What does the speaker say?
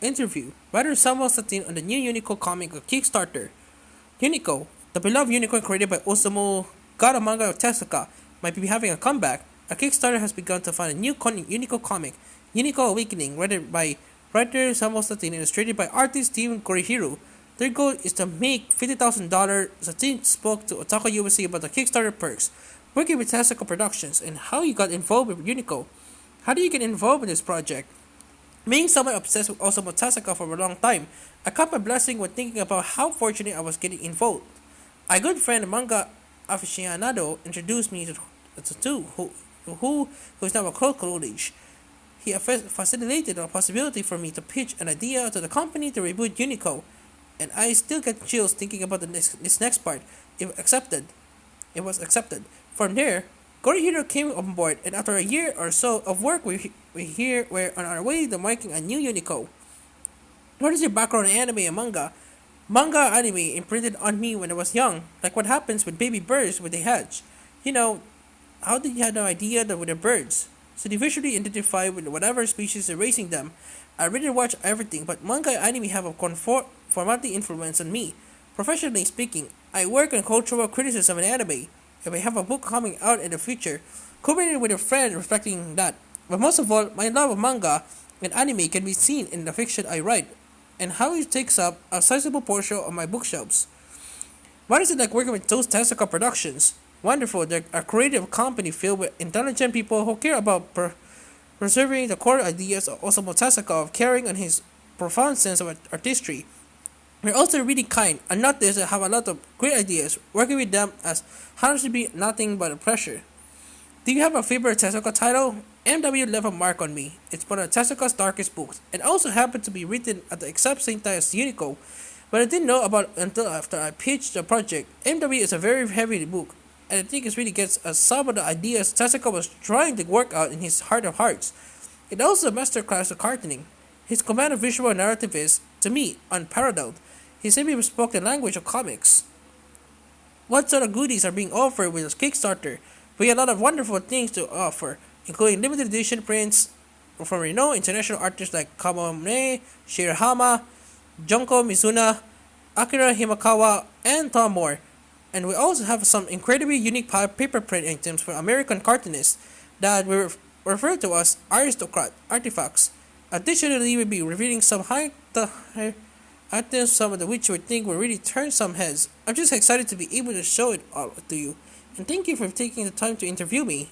interview writer Samuel Sattin on the new Unico comic of Kickstarter. Unico, the beloved unicorn created by Osamu God of Manga of Tezuka, might be having a comeback. A Kickstarter has begun to find a new Unico comic, Unico Awakening, written by writer Samuel Sattin and illustrated by artist Steven Korihiro. Their goal is to make $50,000. Sattin spoke to Otaku USA about the Kickstarter perks, working with Tezuka Productions, and how you got involved with Unico. How do you get involved in this project? Being someone obsessed with Osamu Tezuka for a long time, I count my blessing when thinking about how fortunate I was getting involved. A good friend, manga aficionado, introduced me to two who is now a close colleague. He facilitated a possibility for me to pitch an idea to the company to reboot Unico, and I still get chills thinking about this next part. If accepted, it was accepted. From there, Gorihiro came on board, and after a year or so of work, we're on our way to making a new Unico. What is your background in anime and manga? Manga anime imprinted on me when I was young, like what happens with baby birds when they hatch. You know, how did you have no idea that with the birds? So they visually identify with whatever species is raising them. I really watch everything, but manga and anime have a formative influence on me. Professionally speaking, I work on cultural criticism in anime, and we have a book coming out in the future, collaborating with a friend reflecting that. But most of all, my love of manga and anime can be seen in the fiction I write, and how it takes up a sizable portion of my bookshelves. What is it like working with those Tezuka Productions? Wonderful, they're a creative company filled with intelligent people who care about preserving the core ideas of Osamu Tezuka of carrying on his profound sense of artistry. They're also really kind and not this have a lot of great ideas. Working with them has honestly been nothing but a pleasure. Do you have a favorite Tezuka title? MW left a mark on me. It's one of Tezuka's darkest books, and also happened to be written at the exact same time as Unico, but I didn't know about it until after I pitched the project. MW is a very heavy book, and I think it really gets at some of the ideas Tezuka was trying to work out in his heart of hearts. It also a masterclass of cartooning. His command of visual narrative is, to me, unparalleled. He simply spoke the language of comics. What sort of goodies are being offered with this Kickstarter? We have a lot of wonderful things to offer, including limited edition prints from renowned international artists like Kamome Shirahama, Junko Mizuna, Akira Himakawa, and Tom Moore. And we also have some incredibly unique paper print items from American cartoonists that we refer to as aristocrat artifacts. Additionally, we'll be revealing some high items, some of which we think will really turn some heads. I'm just excited to be able to show it all to you. And thank you for taking the time to interview me.